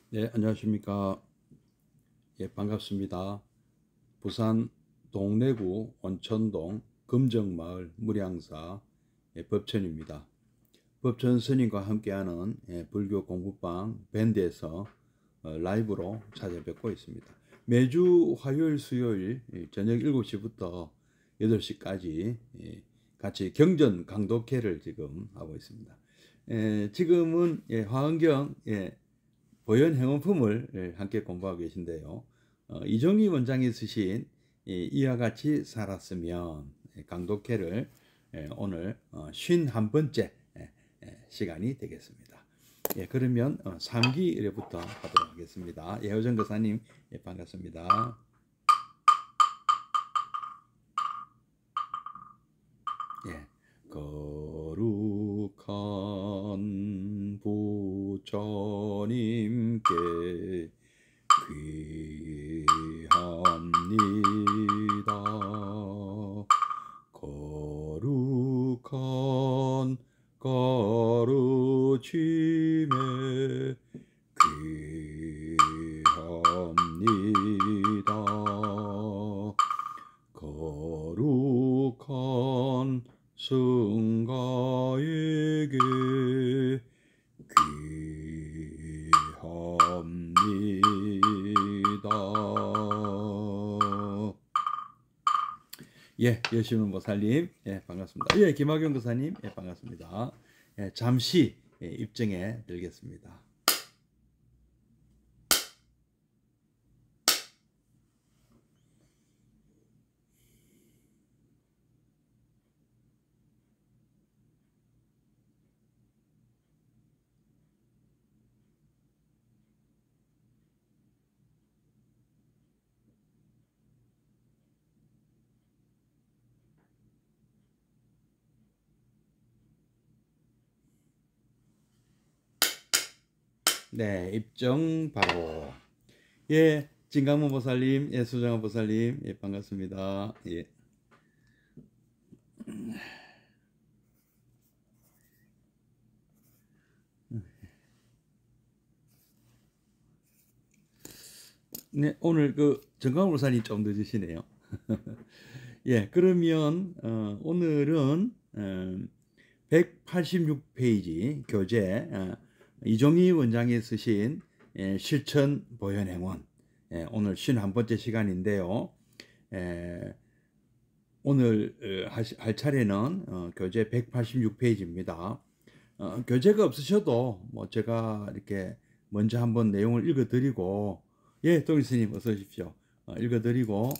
네, 안녕하십니까. 예, 반갑습니다. 부산 동래구 온천동 금정마을 무량사 법천입니다. 법천 스님과 함께하는 불교 공부방 밴드에서 라이브로 찾아뵙고 있습니다. 매주 화요일, 수요일 저녁 7시부터 8시까지 같이 경전 강독회를 지금 하고 있습니다. 지금은 화엄경 보현 행원품을 함께 공부하고 계신데요. 이종희 원장이 쓰신 이와 같이 살았으면 강독회를 오늘 51번째 시간이 되겠습니다. 그러면 3기 의뢰부터 하도록 하겠습니다. 예호정 교사님 반갑습니다. 거룩한 부처님께 귀합니다. 거룩한 가르침에 귀합니다. 거룩한 승가에게 귀합니다. 여시문 보살님 반갑습니다. 김학용 교사님 반갑습니다. 잠시 입증해 드리겠습니다. 입증 바로. 진강문 보살님, 수정한 보살님, 반갑습니다. 오늘 정강문 보살님 좀 늦으시네요. 그러면 오늘은 186페이지 교재 이종희 원장이 쓰신 실천 보현 행원 오늘 51번째 시간인데요. 오늘 할 차례는 교재 186페이지입니다. 교재가 없으셔도 제가 이렇게 먼저 한번 내용을 읽어드리고 동일스님 어서 오십시오. 읽어드리고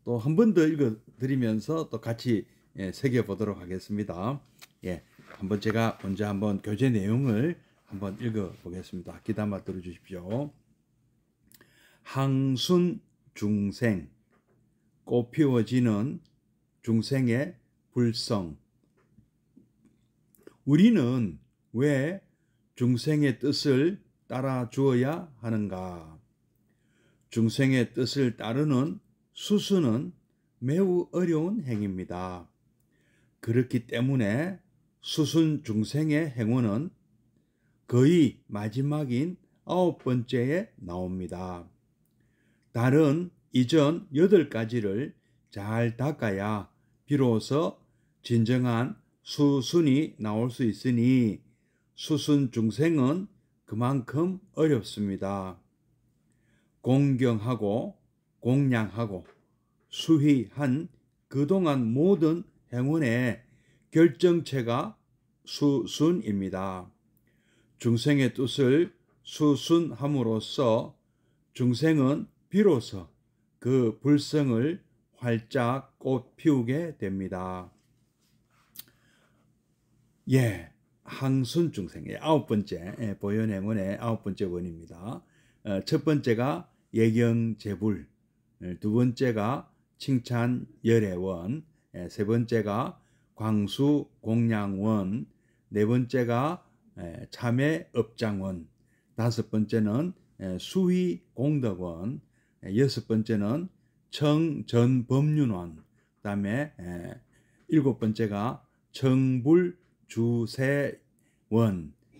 또 한 번 더 읽어드리면서 또 같이 새겨보도록 하겠습니다. 한번 제가 먼저 한번 교재 내용을 한번 읽어보겠습니다. 귀담아 들어주십시오. 항순 중생, 꽃피워지는 중생의 불성. 우리는 왜 중생의 뜻을 따라 주어야 하는가? 중생의 뜻을 따르는 수수는 매우 어려운 행위입니다. 그렇기 때문에 수순 중생의 행운은 거의 마지막인 9번째에 나옵니다. 다른 이전 8가지를 잘 닦아야 비로소 진정한 수순이 나올 수 있으니 수순 중생은 그만큼 어렵습니다. 공경하고 공양하고 수희한 그동안 모든 행운의 결정체가 수순입니다. 중생의 뜻을 수순함으로써 중생은 비로소 그 불성을 활짝 꽃피우게 됩니다. 항순 중생의 9번째 보현행원의 9번째 원입니다. 첫 번째가 예경제불, 두 번째가 칭찬열애원, 세 번째가 광수공양원, 네 번째가 참회업장원, 다섯 번째는 수의공덕원, 여섯 번째는 청전법륜원, 그 다음에 일곱 번째가 청불주세원,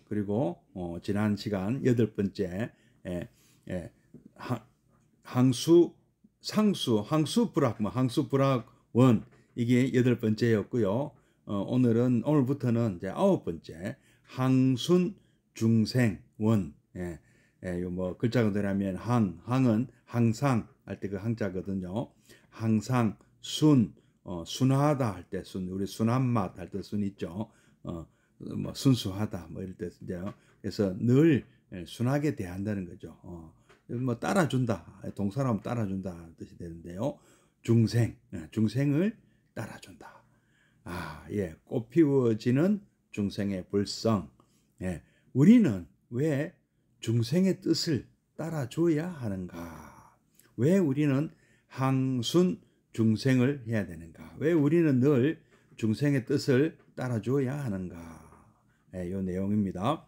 그리고 지난 시간 여덟 번째 예, 예. 항수, 상수, 항수불학, 뭐 항수불학원 이게 8번째였고요. 오늘부터는 이제 9번째 항순중생원. 예, 예, 뭐 글자 그대로 하면 항은 항상 할 때 그 항자거든요. 항상 순하다 할 때 순, 우리 순한 맛 할 때 순 있죠. 뭐 순수하다 뭐 이럴 때 쓰죠. 그래서 늘 순하게 대한다는 거죠. 뭐 따라준다, 동사라면 따라준다 뜻이 되는데요. 중생을 따라준다. 예, 꽃 피워지는 중생의 불성. 예, 우리는 왜 중생의 뜻을 따라줘야 하는가? 왜 우리는 항순 중생을 해야 되는가? 왜 우리는 늘 중생의 뜻을 따라줘야 하는가? 예, 요 내용입니다.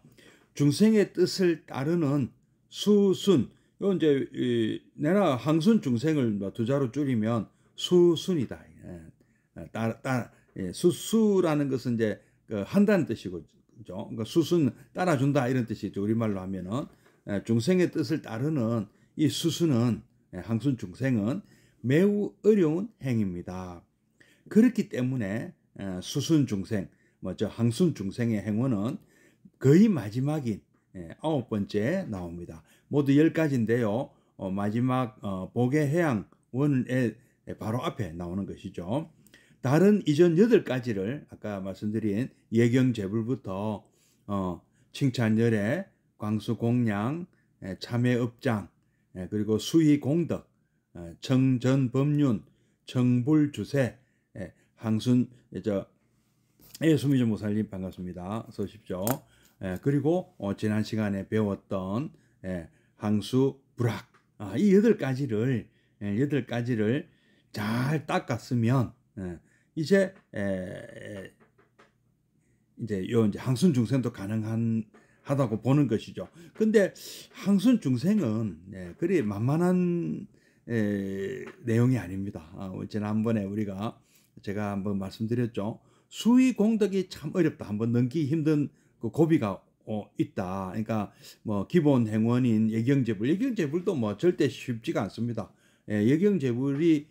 중생의 뜻을 따르는 수순. 요 이제 내가 항순 중생을 두 자로 줄이면 수순이다. 수라는 것은 이제 한다는 뜻이고, 그죠? 그러니까 수순 따라준다 이런 뜻이죠. 우리말로 하면은 중생의 뜻을 따르는 이 수순은 항순 중생은 매우 어려운 행입니다. 그렇기 때문에 수순 중생, 저 항순 중생의 행원은 거의 마지막인 9번째 나옵니다. 모두 10가지인데요. 마지막 복의 해양 원에 바로 앞에 나오는 것이죠. 다른 이전 8가지를 아까 말씀드린 예경제불부터 칭찬열애, 광수공양, 참회업장, 그리고 수의공덕, 청전법륜, 청불주세, 항순 수미주 모살님 반갑습니다. 어서 오십시오. 그리고 지난 시간에 배웠던 항수불학, 이 8가지를 잘 닦았으면 이제 요 이제 항순 중생도 가능하다고 보는 것이죠. 근데 항순 중생은 그리 만만한 내용이 아닙니다. 지난번에 제가 한번 말씀드렸죠. 수의 공덕이 참 어렵다. 한번 넘기 힘든 그 고비가 있다. 그러니까 뭐 기본 행원인 예경제불도 뭐 절대 쉽지가 않습니다. 예경제불이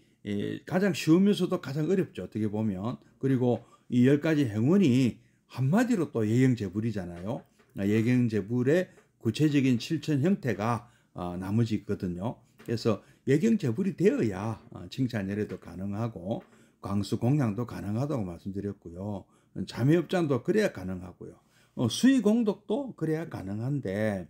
가장 쉬우면서도 가장 어렵죠. 어떻게 보면. 그리고 이 10가지 행원이 한마디로 또 예경제불이잖아요. 예경제불의 구체적인 실천 형태가 나머지 있거든요. 그래서 예경제불이 되어야 칭찬열애도 가능하고 광수공양도 가능하다고 말씀드렸고요. 자매업장도 그래야 가능하고요. 수의공덕도 그래야 가능한데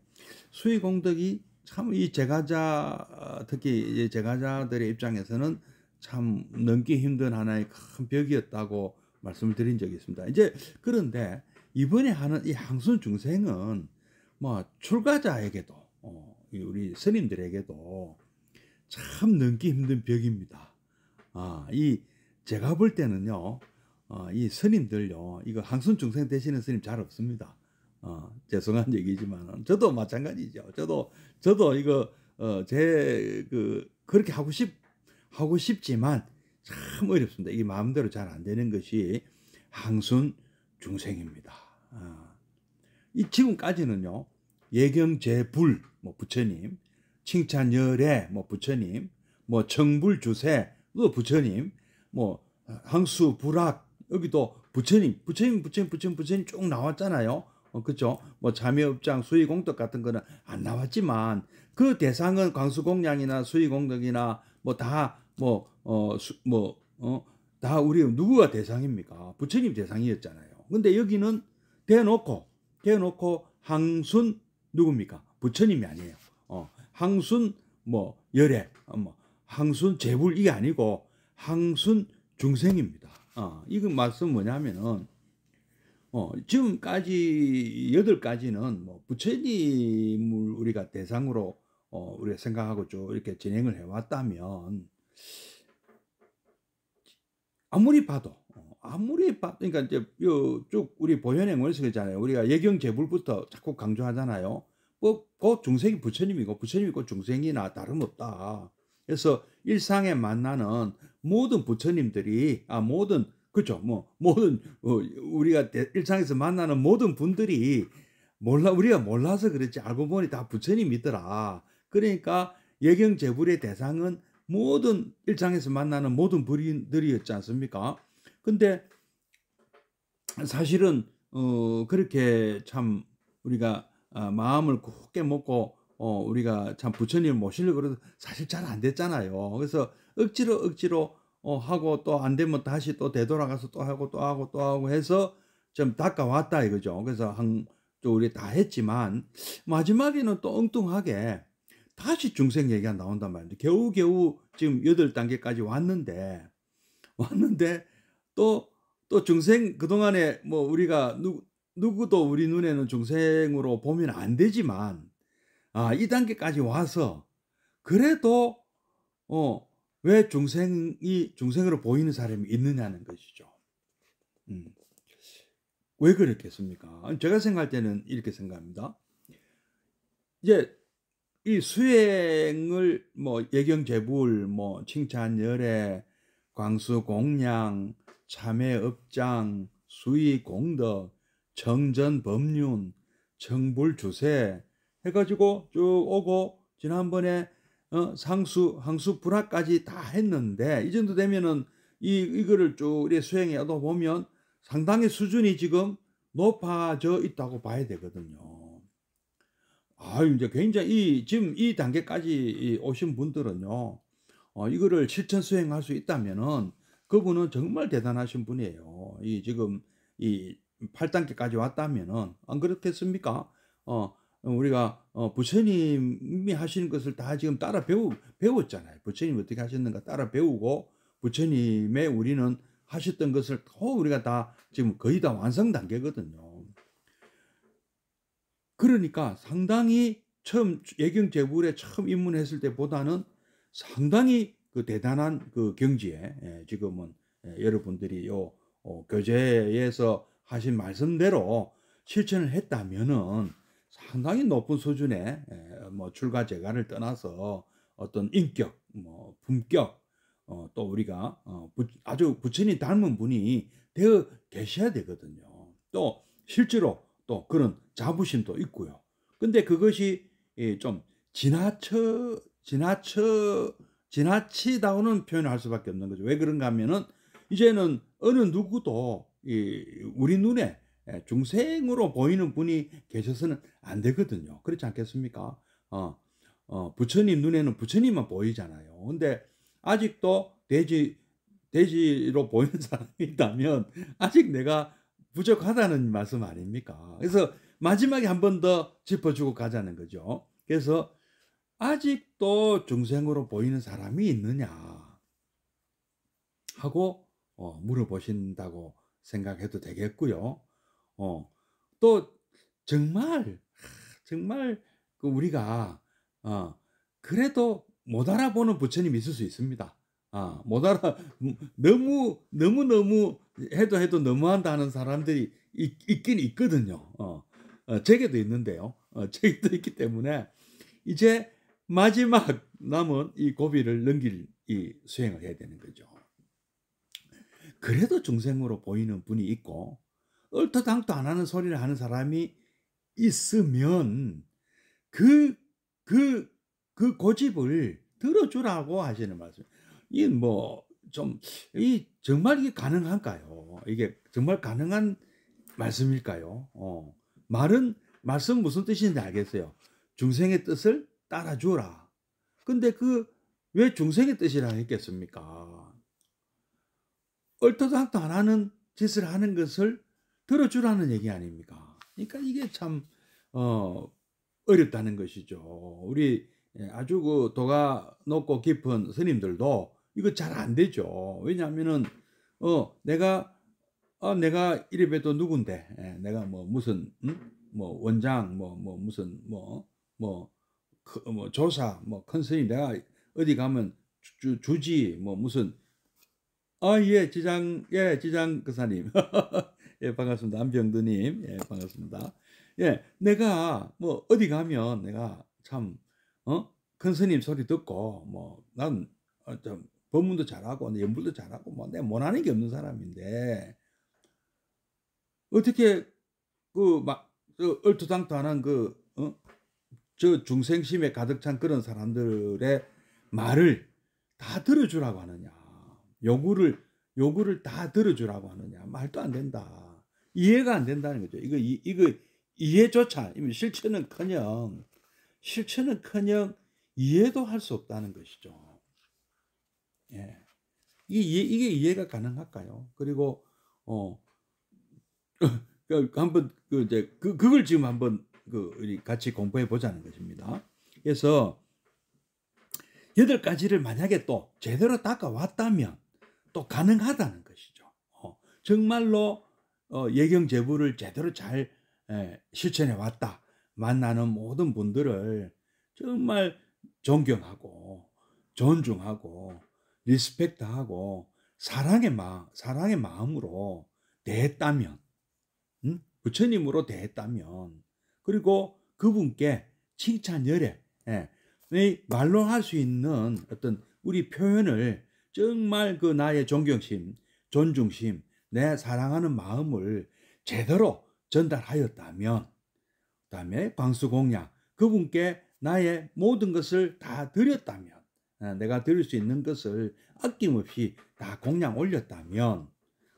수의공덕이 참 이 제가자, 특히 제가자들의 입장에서는 참 넘기 힘든 하나의 큰 벽이었다고 말씀을 드린 적이 있습니다. 이제 그런데 이번에 하는 이 항순 중생은 뭐 출가자에게도 우리 스님들에게도 참 넘기 힘든 벽입니다. 제가 볼 때는요, 이 스님들요, 이거 항순 중생 되시는 스님 잘 없습니다. 죄송한 얘기지만 저도 마찬가지죠. 저도 이거 그렇게 하고 싶지만 참 어렵습니다. 이게 마음대로 잘 안 되는 것이 항순 중생입니다. 이 지금까지는요, 예경제불 뭐 부처님, 칭찬열애 뭐 부처님, 뭐 청불주세 또 부처님, 뭐 항수불학 여기도 부처님 쭉 나왔잖아요. 그렇죠? 뭐 자매업장, 수의공덕 같은 거는 안 나왔지만 그 대상은 광수공양이나 수의공덕이나 뭐 다 우리 누구가 대상입니까? 부처님 대상이었잖아요. 근데 여기는 대놓고 항순 누굽니까? 부처님이 아니에요. 항순 뭐 열애, 항순 제불 이게 아니고 항순 중생입니다. 이건 말씀 뭐냐면은 지금까지 8가지는 뭐 부처님을 우리가 대상으로 우리가 생각하고 쭉 이렇게 진행을 해왔다면 아무리 봐도 그러니까 이제 쭉 우리 보현행 원칙이잖아요. 우리가 예경제불부터 자꾸 강조하잖아요. 그 중생이 부처님이고 부처님이 그 중생이나 다름없다. 그래서 일상에 만나는 모든 부처님들이 모든 그렇죠. 모든 우리가 일상에서 만나는 모든 분들이 우리가 몰라서 그렇지 알고 보니 다 부처님이더라. 그러니까 예경재불의 대상은 모든 일상에서 만나는 모든 불인들이었지 않습니까? 근데 사실은 그렇게 참 우리가 마음을 굳게 먹고 우리가 참 부처님을 모시려고 그래도 사실 잘 안 됐잖아요. 그래서 억지로 하고 또 안 되면 다시 또 되돌아가서 또 하고 또 하고 또 하고 해서 좀 닦아왔다 이거죠. 그래서 또 우리 다 했지만 마지막에는 또 엉뚱하게 다시 중생 얘기가 나온단 말이에요. 겨우겨우 지금 8단계까지 왔는데 또 중생 그동안에 뭐 우리가 누구도 우리 눈에는 중생으로 보면 안 되지만 이 단계까지 와서 그래도 왜 중생으로 보이는 사람이 있느냐는 것이죠. 왜 그랬겠습니까? 제가 생각할 때는 이렇게 생각합니다. 이제 이 수행을 뭐 예경재불, 뭐 칭찬열애, 광수공양, 참회업장, 수의공덕, 정전법륜, 청불주세 해가지고 쭉 오고 지난번에 항수불화까지 다 했는데 이 정도 되면은 이거를 쭉 우리 수행해 오다 보면 상당히 수준이 지금 높아져 있다고 봐야 되거든요. 이제 굉장히 지금 이 단계까지 오신 분들은요, 이거를 실천 수행할 수 있다면은 그분은 정말 대단하신 분이에요. 지금 이 8단계까지 왔다면은 안 그렇겠습니까? 우리가 부처님이 하시는 것을 다 지금 따라 배웠잖아요. 부처님이 어떻게 하셨는가 따라 배우고 부처님의 우리는 하셨던 것을 또 우리가 다 지금 거의 다 완성 단계거든요. 그러니까 상당히 처음 예경재불에 처음 입문했을 때보다는 상당히 그 대단한 그 경지에 지금은 여러분들이 교재에서 하신 말씀대로 실천을 했다면은 상당히 높은 수준의 뭐 출가 재가를 떠나서 어떤 인격, 뭐 품격, 또 우리가 아주 부처님 닮은 분이 되어 계셔야 되거든요. 또 실제로 또 그런 자부심도 있고요. 근데 그것이 좀 지나치다고는 표현을 할 수밖에 없는 거죠. 왜 그런가 하면은 이제는 어느 누구도 우리 눈에 중생으로 보이는 분이 계셔서는 안 되거든요. 그렇지 않겠습니까? 부처님 눈에는 부처님만 보이잖아요. 근데 아직도 돼지로 보이는 사람이 있다면 아직 내가 부족하다는 말씀 아닙니까? 그래서 마지막에 한 번 더 짚어주고 가자는 거죠. 그래서 아직도 중생으로 보이는 사람이 있느냐 하고 물어보신다고 생각해도 되겠고요. 또 정말 그 우리가 그래도 못 알아보는 부처님이 있을 수 있습니다. 못 알아 너무 해도 너무한다 하는 사람들이 있긴 있거든요. 제게도 있는데요. 제게도 있기 때문에 이제 마지막 남은 이 고비를 넘길 이 수행을 해야 되는 거죠. 그래도 중생으로 보이는 분이 있고 얼토당토 안 하는 소리를 하는 사람이 있으면 그 고집을 들어주라고 하시는 말씀. 정말 이게 가능한가요? 이게 정말 가능한 말씀일까요? 말씀 무슨 뜻인지 알겠어요. 중생의 뜻을 따라주라. 근데 왜 중생의 뜻이라 했겠습니까? 얼토당토 안 하는 짓을 하는 것을 들어주라는 얘기 아닙니까? 그러니까 이게 참 어렵다는 것이죠. 우리 아주 그 도가 높고 깊은 스님들도 이거 잘 안 되죠. 왜냐하면은 내가 이래봬도 누군데 내가 뭐 무슨 뭐 원장 뭐 무슨 뭐 조사 뭐 큰 스님 내가 어디 가면 주지 뭐 무슨 지장 그사님 예 반갑습니다. 안병두님 예 반갑습니다. 예 내가 뭐 어디 가면 내가 참 큰 스님 소리 듣고 뭐 난 좀 법문도 잘하고 연불도 잘하고 뭐 내가 못하는 게 없는 사람인데 어떻게 얼토당토하는 저 중생심에 가득 찬 그런 사람들의 말을 다 들어주라고 하느냐. 요구를 다 들어주라고 하느냐. 말도 안 된다. 이해가 안 된다는 거죠. 이거 이해조차, 실천은커녕 이해도 할 수 없다는 것이죠. 예. 이게 이해가 가능할까요? 그리고, 한번, 그걸 지금 한번, 우리 같이 공부해 보자는 것입니다. 그래서, 8가지를 만약에 또 제대로 닦아왔다면 또 가능하다는 것이죠. 정말로 예경제부를 제대로 잘 실천해 왔다. 만나는 모든 분들을 정말 존경하고 존중하고 리스펙트하고 사랑의 마음으로 대했다면, 부처님으로 대했다면, 그리고 그분께 칭찬 열애, 말로 할 수 있는 어떤 우리 표현을 정말 나의 존경심, 존중심, 내 사랑하는 마음을 제대로 전달하였다면, 그다음에 광수공양, 그분께 나의 모든 것을 다 드렸다면, 내가 드릴 수 있는 것을 아낌없이 다 공양 올렸다면,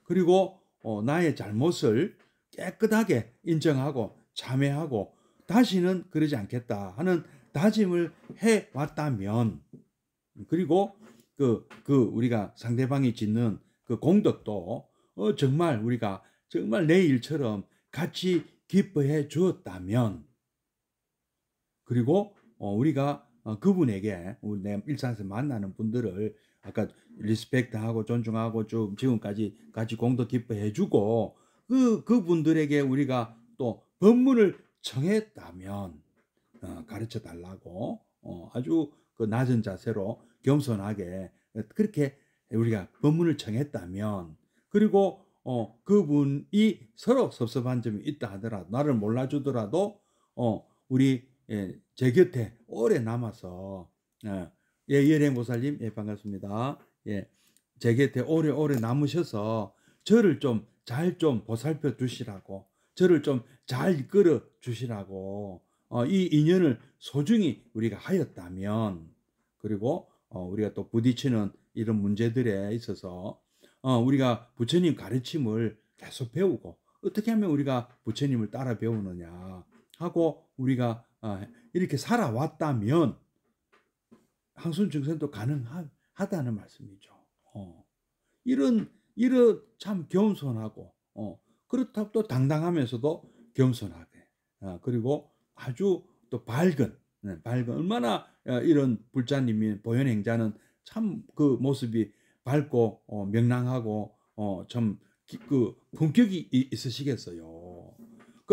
그리고 나의 잘못을 깨끗하게 인정하고 참회하고 다시는 그러지 않겠다 하는 다짐을 해 왔다면, 그리고 우리가 상대방이 짓는 그 공덕도 정말 우리가 정말 내 일처럼 같이 기뻐해 주었다면, 그리고 우리가 그분에게 내 일상에서 만나는 분들을 아까 리스펙트하고 존중하고 쭉 지금까지 같이 공덕 기뻐해 주고 그분들에게 우리가 또 법문을 청했다면, 가르쳐 달라고 아주 낮은 자세로 겸손하게 그렇게 우리가 법문을 청했다면, 그리고 그분이 서로 섭섭한 점이 있다 하더라도, 나를 몰라주더라도 우리 제 곁에 오래 남아서, 열행보살님, 반갑습니다. 제 곁에 오래 남으셔서 저를 좀 잘 보살펴 주시라고, 저를 좀 잘 이끌어 주시라고 이 인연을 소중히 우리가 하였다면, 그리고 우리가 또 부딪히는 이런 문제들에 있어서 우리가 부처님 가르침을 계속 배우고, 어떻게 하면 우리가 부처님을 따라 배우느냐 하고 우리가 이렇게 살아왔다면 항순증생도 가능하다는 말씀이죠. 이런 참 겸손하고, 그렇다고 또 당당하면서도 겸손하게, 그리고 아주 또 밝은 얼마나 이런 불자님이 보현행자는 참 그 모습이 밝고 명랑하고 참 품격이 있으시겠어요.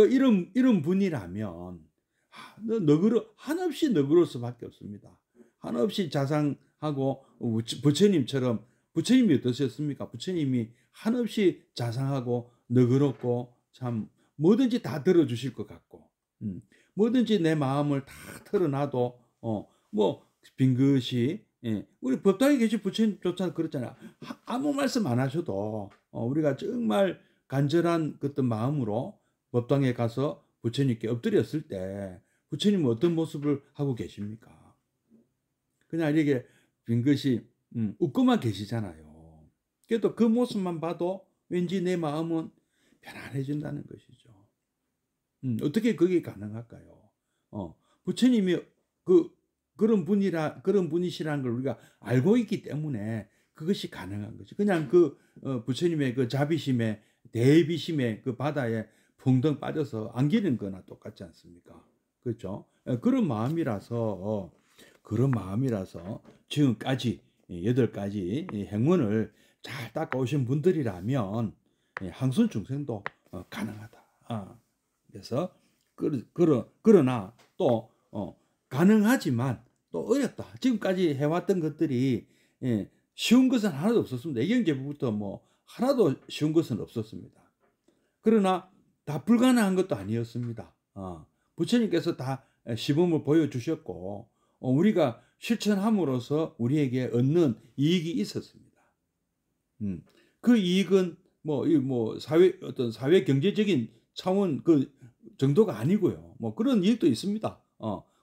이런 분이라면 한없이 너그러울 수밖에 없습니다. 한없이 자상하고, 부처님처럼, 부처님이 어떠셨습니까? 부처님이 한없이 자상하고 너그럽고 참 뭐든지 다 들어주실 것 같고, 뭐든지 내 마음을 다 털어놔도 뭐 빙긋이, 우리 법당에 계신 부처님조차 그렇잖아요. 아무 말씀 안 하셔도 우리가 정말 간절한 어떤 마음으로 법당에 가서 부처님께 엎드렸을 때 부처님은 어떤 모습을 하고 계십니까? 그냥 이렇게 빙긋이 웃고만 계시잖아요. 그래도 그 모습만 봐도 왠지 내 마음은 편안해진다는 것이죠. 어떻게 그게 가능할까요? 부처님이 그런 분이시라는 걸 우리가 알고 있기 때문에 그것이 가능한 거죠. 그냥 부처님의 그 자비심에, 대비심에 그 바다에 붕덩 빠져서 안기는 거나 똑같지 않습니까? 그렇죠? 그런 마음이라서 지금까지 8가지 행문을 잘 닦아오신 분들이라면 항순중생도 가능하다. 그래서 그러나 또 가능하지만 또 어렵다. 지금까지 해왔던 것들이 쉬운 것은 하나도 없었습니다. 예경제부부터 뭐 하나도 쉬운 것은 없었습니다. 그러나 다 불가능한 것도 아니었습니다. 부처님께서 다 시범을 보여주셨고, 우리가 실천함으로써 우리에게 얻는 이익이 있었습니다. 그 이익은 사회 경제적인 차원, 정도가 아니고요. 뭐 그런 일도 있습니다.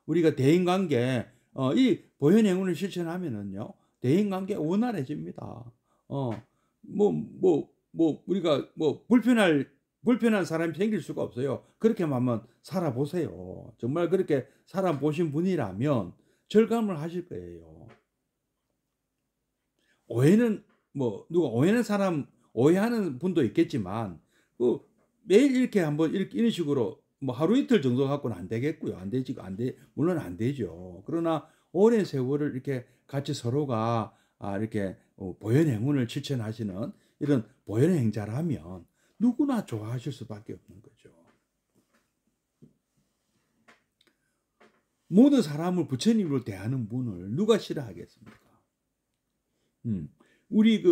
우리가 대인관계 이 보현 행운을 실천하면은요. 대인관계가 원활해집니다. 우리가 뭐 불편한 사람이 생길 수가 없어요. 그렇게만 한번 살아보세요. 정말 그렇게 살아보신 분이라면 절감을 하실 거예요. 오해는 뭐 누가 오해하는 분도 있겠지만 그 매일 이렇게 한번 이런 식으로 뭐 하루 이틀 정도 갖고는 안 되겠고요. 물론 안 되죠. 그러나 오랜 세월을 이렇게 같이 서로가 이렇게 보현 행운을 실천하시는 이런 보현 행자라면 누구나 좋아하실 수밖에 없는 거죠. 모든 사람을 부처님으로 대하는 분을 누가 싫어하겠습니까? 우리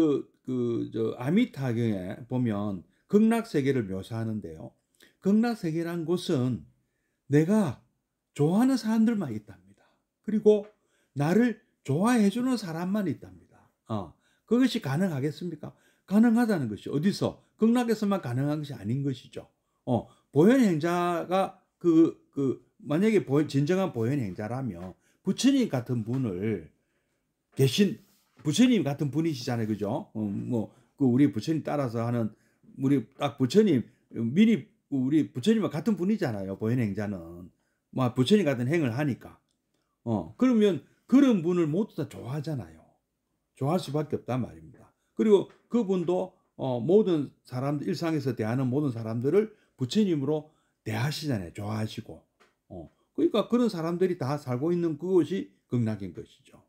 아미타경에 보면 극락세계를 묘사하는데요. 극락세계란 곳은 내가 좋아하는 사람들만 있답니다. 그리고 나를 좋아해주는 사람만 있답니다. 그것이 가능하겠습니까? 가능하다는 것이 어디서? 극락에서만 가능한 것이 아닌 것이죠. 보현행자가 만약에 진정한 보현행자라면 부처님 같은 분을 부처님 같은 분이시잖아요. 그죠? 우리 부처님 따라서 하는, 우리 딱 부처님, 우리 부처님과 같은 분이잖아요. 보현행자는. 부처님 같은 행을 하니까. 그러면 그런 분을 모두 다 좋아하잖아요. 좋아할 수밖에 없단 말입니다. 그리고 그분도 모든 사람들, 일상에서 대하는 모든 사람들을 부처님으로 대하시잖아요. 좋아하시고. 그러니까 그런 사람들이 다 살고 있는 그것이 극락인 것이죠.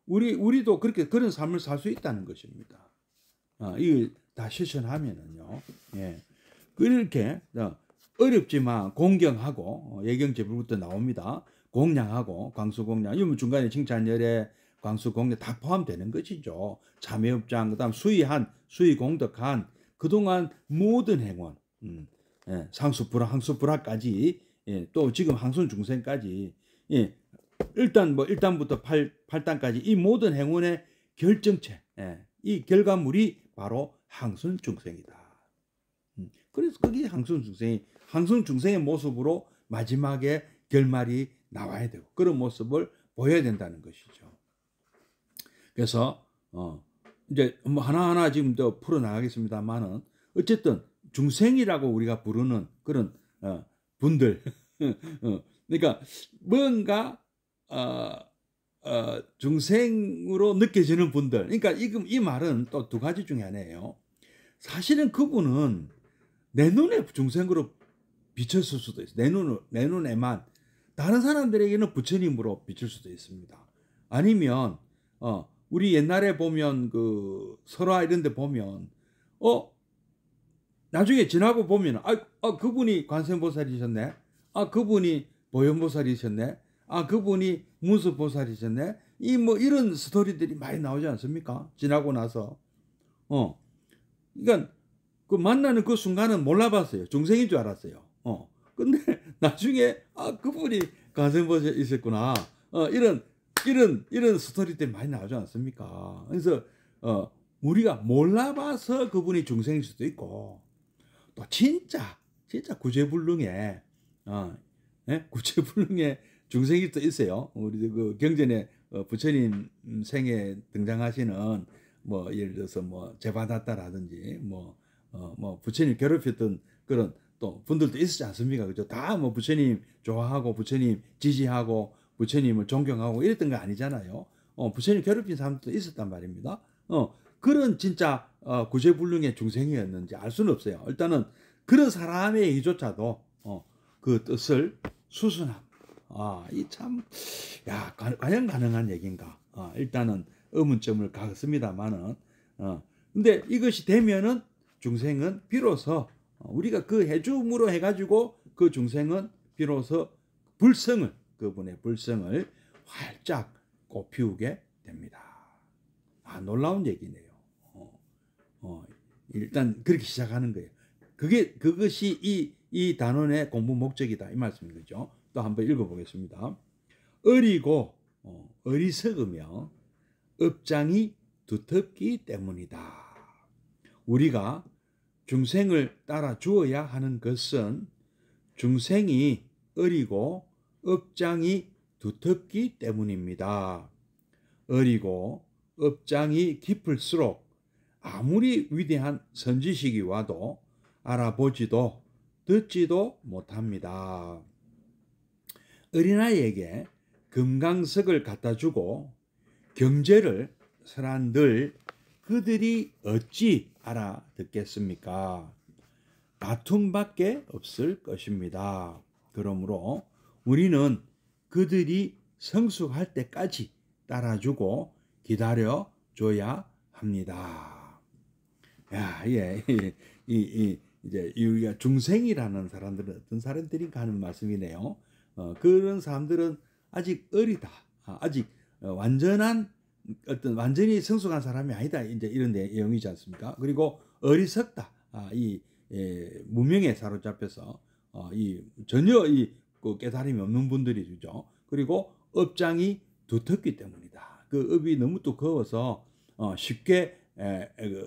우리도 그런 삶을 살 수 있다는 것입니다. 이걸 다 실천하면은요. 예. 그렇게 어렵지만 공경하고 예경제불부터 나옵니다. 공양하고 광수공양, 이러면 중간에 칭찬열애, 광수공양 다 포함되는 것이죠. 참여업장, 그다음 수의공덕한 그동안 모든 행원, 상수불화, 항수불화까지, 또 지금 항순중생까지, 일단부터 8단까지 이 모든 행운의 결정체, 이 결과물이 바로 항순중생이다. 그래서 그게 항순중생의 모습으로 마지막에 결말이 나와야 되고 그런 모습을 보여야 된다는 것이죠. 그래서 이제 뭐 하나하나 지금 더 풀어나가겠습니다만은 어쨌든 중생이라고 우리가 부르는 그런 분들 그러니까 뭔가 중생으로 느껴지는 분들, 그러니까 이 말은 또 두 가지 중에 하나예요. 사실은 그분은 내 눈에 중생으로 비쳤을 수도 있어요. 내 눈에만. 다른 사람들에게는 부처님으로 비칠 수도 있습니다. 아니면 우리 옛날에 보면 그 설화 이런 데 보면 나중에 지나고 보면 그분이 관세음보살이셨네. 그분이 보현보살이셨네. 그분이 문수보살이셨네. 이런 스토리들이 많이 나오지 않습니까? 지나고 나서. 그러니까 그 만나는 그 순간은 몰라봤어요. 중생인 줄 알았어요. 근데 나중에 그분이 관세음보살이셨구나. 이런 스토리들이 많이 나오지 않습니까? 그래서 우리가 몰라봐서 그분이 중생일 수도 있고, 또 진짜 구제불능에 구제불능에 중생이 또 있어요. 우리 그 경전에 부처님 생에 등장하시는 뭐 예를 들어서 뭐 제바다타라든지 뭐 부처님 괴롭혔던 그런 또 분들도 있었지 않습니까? 그죠? 다 뭐 부처님 좋아하고 부처님 지지하고 부처님을 존경하고 이랬던 거 아니잖아요. 부처님 괴롭힌 사람도 있었단 말입니다. 그런 진짜 구제불능의 중생이었는지 알 수는 없어요. 일단은 그런 사람에게조차도 그 뜻을 수순함. 이 참, 과연 가능한 얘기인가? 일단은 의문점을 갖습니다만은, 근데 이것이 되면은 중생은 비로소 우리가 그 해줌으로 해가지고 그 중생은 비로소 그분의 불성을 활짝 꽃피우게 됩니다. 놀라운 얘기네요. 일단 그렇게 시작하는 거예요. 그것이 이 단원의 공부 목적이다. 이 말씀이죠. 또 한번 읽어보겠습니다. 어리고 어리석으며 업장이 두텁기 때문이다. 우리가 중생을 따라 주어야 하는 것은 중생이 어리고 업장이 두텁기 때문입니다. 어리고 업장이 깊을수록 아무리 위대한 선지식이 와도 알아보지도 듣지도 못합니다. 어린아이에게 금강석을 갖다 주고 경제를 설한들 그들이 어찌 알아듣겠습니까? 다툼밖에 없을 것입니다. 그러므로 우리는 그들이 성숙할 때까지 따라주고 기다려줘야 합니다. 야, 예, 이제 우리가 중생이라는 사람들은 어떤 사람들인가 하는 말씀이네요. 그런 사람들은 아직 어리다. 아직 완전한 완전히 성숙한 사람이 아니다. 이제 이런 내용이지 않습니까? 그리고 어리석다. 무명에 사로잡혀서 전혀 그 깨달음이 없는 분들이죠. 그리고 업장이 두텁기 때문이다. 그 업이 너무 두꺼워서 쉽게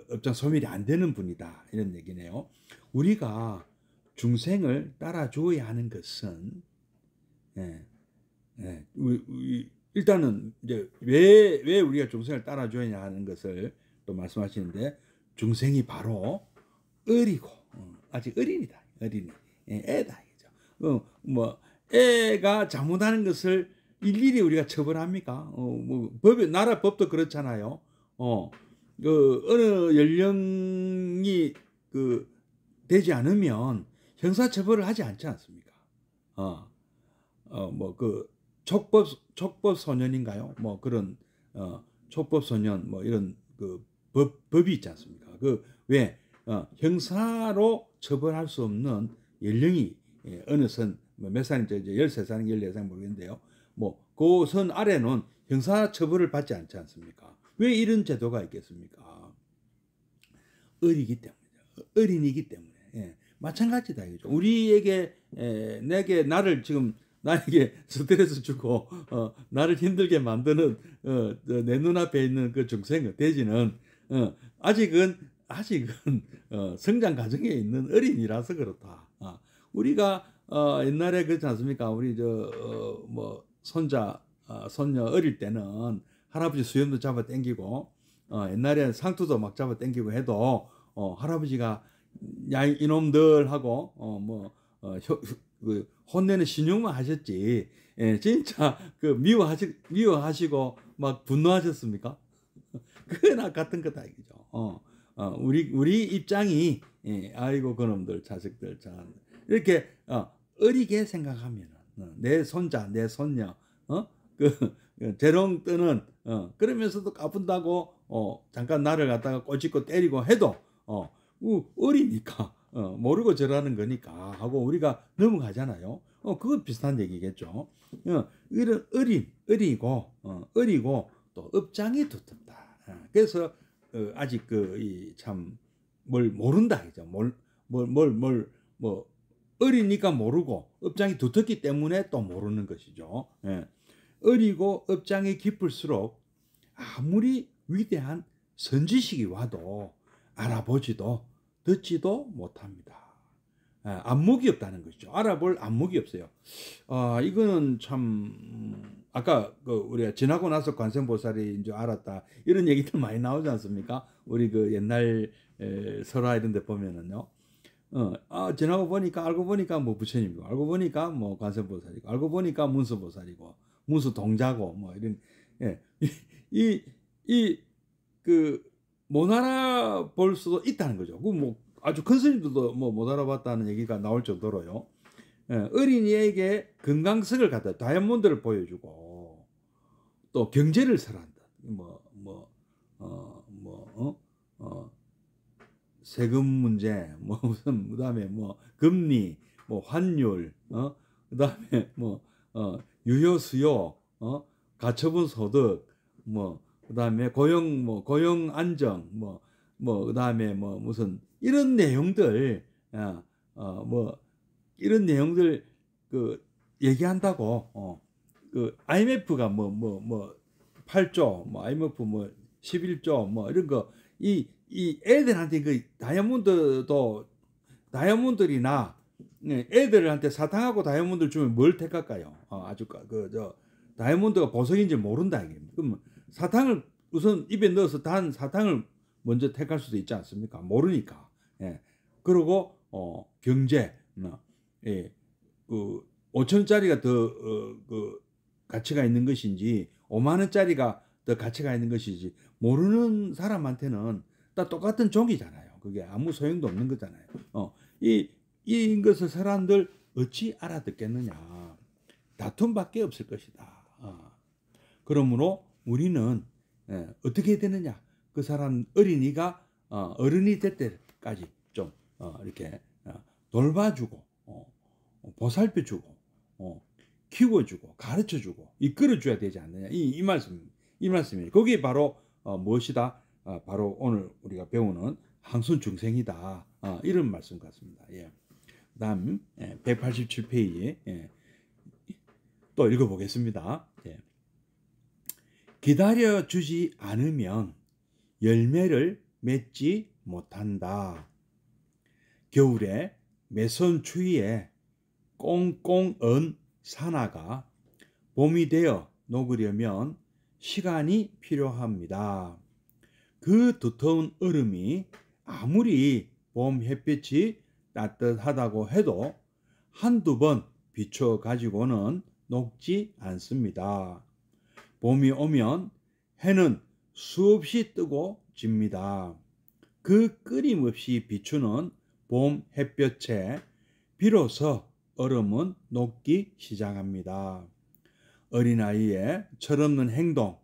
업장 소멸이 안 되는 분이다. 이런 얘기네요. 우리가 중생을 따라 주어야 하는 것은 일단은 이제 왜 우리가 중생을 따라 줘야 하는 것을 또 말씀하시는데, 중생이 바로 어리고 아직 어린이다. 어린이. 애다. 그죠? 애가 잘못하는 것을 일일이 우리가 처벌합니까? 나라 법도 그렇잖아요. 어느 연령이 되지 않으면 형사처벌을 하지 않지 않습니까? 촉법 소년인가요? 그런 촉법 소년 이런 법이 있지 않습니까? 왜 형사로 처벌할 수 없는 연령이 어느 선 몇 살인지 이제 13살, 14살 모르겠는데요. 그 선 아래는 형사 처벌을 받지 않지 않습니까? 왜 이런 제도가 있겠습니까? 어리기 때문이죠. 어린이기 때문에. 마찬가지다 이거죠. 우리에게 나에게 스트레스 주고 나를 힘들게 만드는 내 눈앞에 있는 그 중생 돼지는 아직은 성장 과정에 있는 어린이라서 그렇다. 우리가 옛날에 그렇지 않습니까? 우리 손자 손녀 어릴 때는 할아버지 수염도 잡아 당기고 옛날에 상투도 막 잡아 당기고 해도 할아버지가 야 이놈들 하고 혼내는 신용만 하셨지. 진짜 미워하시고 막 분노하셨습니까? 그나 같은 거다 이거죠. 우리 입장이 아이고 그놈들 자식들 참 이렇게 어리게 생각하면 내 손자 내 손녀 재롱 뜨는 그러면서도 까분다고 잠깐 나를 갖다가 꼬집고 때리고 해도 어리니까 모르고 저러는 거니까 하고 우리가 넘어가잖아요. 그거 비슷한 얘기겠죠. 이런 어리고 또 업장이 두텁다. 그래서 아직 참 뭘 모른다 이죠. 어리니까 모르고 업장이 두텁기 때문에 또 모르는 것이죠. 어리고 업장이 깊을수록 아무리 위대한 선지식이 와도 알아보지도 듣지도 못합니다. 안목이 없다는 것이죠. 알아볼 안목이 없어요. 이거는 참 아까 우리가 지나고 나서 관세음보살인 줄 알았다 이런 얘기들 많이 나오지 않습니까? 우리 옛날 설화 이런 데 보면은요. 지나고 보니까 알고 보니까 부처님이고 알고 보니까 관세음보살이고 알고 보니까 문수보살이고 문수동자고 이런 못 알아볼 수도 있다는 거죠. 아주 큰 스님들도 못 알아봤다는 얘기가 나올 정도로요. 어린이에게 건강석을 갖다 다이아몬드를 보여주고 또 경제를 설한다. 세금 문제, 그다음에 금리, 환율, 그다음에 유효 수요, 가처분 소득, 그다음에 고용 안정, 그다음에 무슨 이런 내용들, 이런 내용들 얘기한다고. IMF가 8조, IMF 11조 이런 거 이 애들한테 그 다이아몬드들이나 애들한테 사탕하고 다이아몬드를 주면 뭘 택할까요? 아주 저 다이아몬드가 보석인지 모른다 이게. 그럼 사탕을 우선 입에 넣어서 단 사탕을 먼저 택할 수도 있지 않습니까? 모르니까. 예. 그리고 경제, 예, 그 5천원짜리가 더 그 가치가 있는 것인지 5만 원짜리가 더 가치가 있는 것이지 모르는 사람한테는 다 똑같은 종이잖아요. 그게 아무 소용도 없는 거잖아요. 이 것을 사람들 어찌 알아듣겠느냐. 다툼밖에 없을 것이다. 그러므로 우리는 어떻게 해야 되느냐. 그 사람 어린이가 어른이 될 때까지 좀 이렇게 돌봐주고 보살펴주고 키워주고 가르쳐주고 이끌어줘야 되지 않느냐. 이 말씀이에요. 거기에 바로 무엇이다. 바로 오늘 우리가 배우는 항손중생이다. 이런 말씀 같습니다. 예. 다음 187페이지 또 읽어보겠습니다. 예. 기다려주지 않으면 열매를 맺지 못한다. 겨울에 매선 추위에 꽁꽁 언 산화가 봄이 되어 녹으려면 시간이 필요합니다. 그 두터운 얼음이 아무리 봄 햇빛이 따뜻하다고 해도 한두 번 비춰 가지고는 녹지 않습니다. 봄이 오면 해는 수없이 뜨고 집니다. 그 끊임없이 비추는 봄 햇볕에 비로소 얼음은 녹기 시작합니다. 어린아이의 철없는 행동,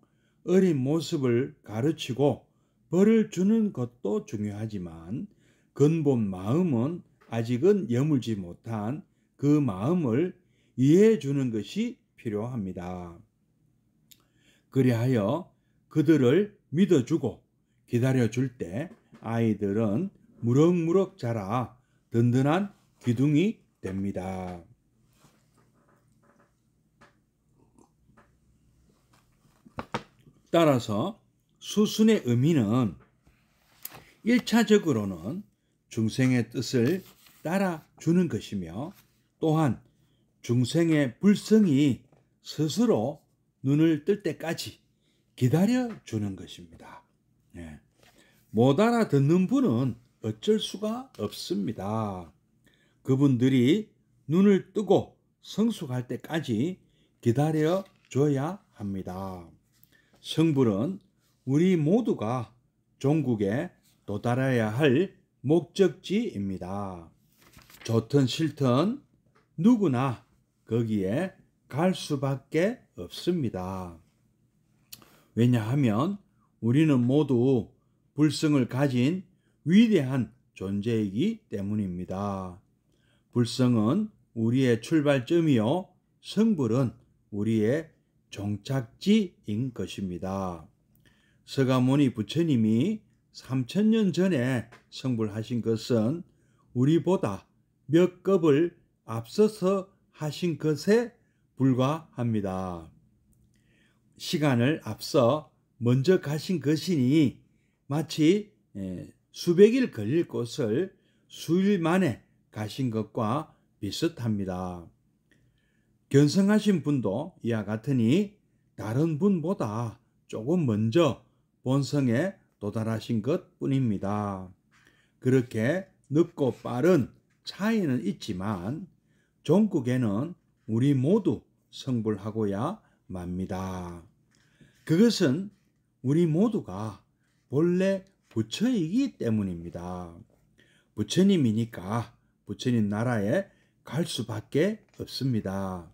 어린 모습을 가르치고 벌을 주는 것도 중요하지만 근본 마음은 아직은 여물지 못한 그 마음을 이해해 주는 것이 필요합니다. 그리하여 그들을 믿어주고 기다려줄 때 아이들은 무럭무럭 자라 든든한 기둥이 됩니다. 따라서 수순의 의미는 1차적으로는 중생의 뜻을 따라주는 것이며 또한 중생의 불성이 스스로 눈을 뜰 때까지 기다려주는 것입니다. 예. 못 알아듣는 분은 어쩔 수가 없습니다. 그분들이 눈을 뜨고 성숙할 때까지 기다려줘야 합니다. 성불은 우리 모두가 종국에 도달해야 할 목적지입니다. 좋든 싫든 누구나 거기에 갈 수밖에 없습니다. 왜냐하면 우리는 모두 불성을 가진 위대한 존재이기 때문입니다. 불성은 우리의 출발점이요, 성불은 우리의 종착지인 것입니다. 서가모니 부처님이 3000년 전에 성불하신 것은 우리보다 몇 급을 앞서서 하신 것에 불과합니다. 시간을 앞서 먼저 가신 것이니 마치 수백일 걸릴 곳을 수일 만에 가신 것과 비슷합니다. 견성하신 분도 이와 같으니 다른 분보다 조금 먼저 본성에 도달하신 것 뿐입니다. 그렇게 늦고 빠른 차이는 있지만 종국에는 우리 모두 성불하고야 맙니다. 그것은 우리 모두가 본래 부처이기 때문입니다. 부처님이니까 부처님 나라에 갈 수밖에 없습니다.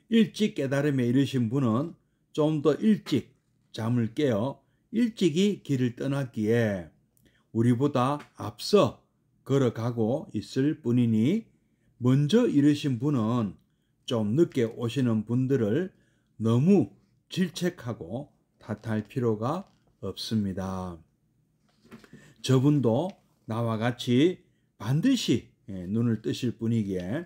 일찍 깨달음에 이르신 분은 좀 더 일찍 잠을 깨어 일찍이 길을 떠났기에 우리보다 앞서 걸어가고 있을 뿐이니 먼저 이르신 분은 좀 늦게 오시는 분들을 너무 질책하고 탓할 필요가 없습니다. 저분도 나와 같이 반드시 눈을 뜨실 분이기에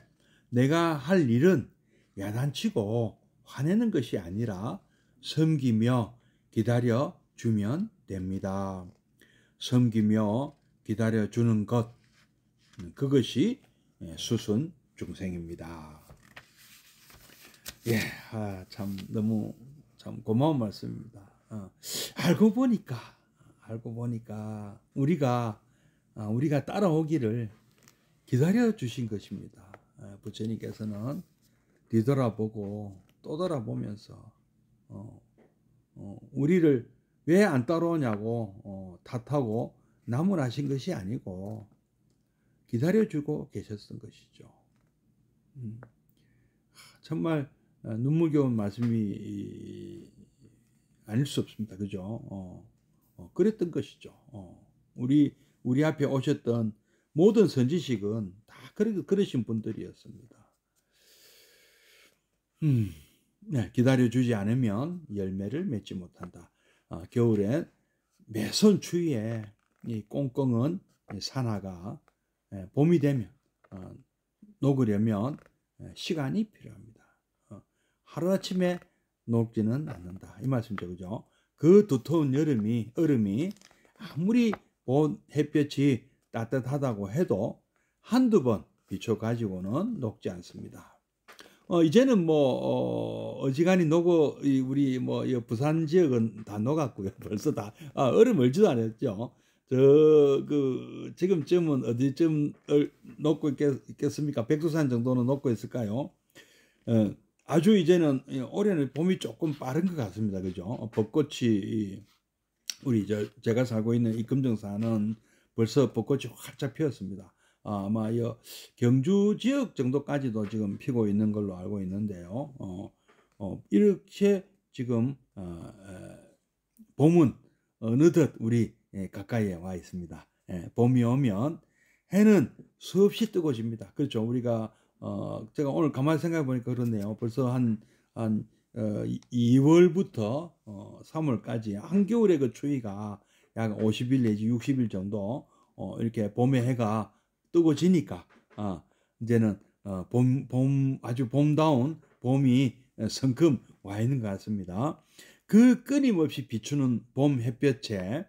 내가 할 일은 야단치고 화내는 것이 아니라 섬기며 기다려 주면 됩니다. 섬기며 기다려주는 것, 그것이 수순 중생입니다. 예, 참 너무 참 고마운 말씀입니다. 알고 보니까 우리가 따라오기를 기다려 주신 것입니다. 부처님께서는 뒤돌아보고 또 돌아보면서 우리를 왜 안 따라오냐고 탓하고 나무라신 것이 아니고 기다려주고 계셨던 것이죠. 정말 눈물겨운 말씀이 아닐 수 없습니다. 그죠? 그랬던 것이죠. 우리 앞에 오셨던 모든 선지식은 다 그러신 분들이었습니다. 네, 기다려주지 않으면 열매를 맺지 못한다. 겨울에 매선 추위에 이 꽁꽁은 산화가 봄이 되면 녹으려면 시간이 필요합니다. 하루아침에 녹지는 않는다. 이 말씀이죠. 그죠? 그 두터운 얼음이 아무리 햇볕이 따뜻하다고 해도 한두 번 비춰가지고는 녹지 않습니다. 이제는 어지간히 우리 부산 지역은 다 녹았고요. 벌써 다 얼음 얼지도 않았죠. 지금쯤은 어디쯤 녹고 있겠습니까? 백두산 정도는 녹고 있을까요? 아주 이제는 올해는 봄이 조금 빠른 것 같습니다. 그죠? 벚꽃이 제가 살고 있는 이 금정산은 벌써 벚꽃이 활짝 피었습니다. 아마 경주 지역 정도까지도 지금 피고 있는 걸로 알고 있는데요. 이렇게 지금 봄은 어느덧 우리 가까이에 와 있습니다. 봄이 오면 해는 수없이 뜨거워집니다. 그렇죠. 우리가 제가 오늘 가만히 생각해 보니까 그렇네요. 벌써 한 2월부터 3월까지 한겨울의 그 추위가 약 50일 내지 60일 정도 이렇게 봄의 해가 뜨거워지니까 이제는 아주 봄다운 봄이 성큼 와 있는 것 같습니다. 그 끊임없이 비추는 봄 햇볕에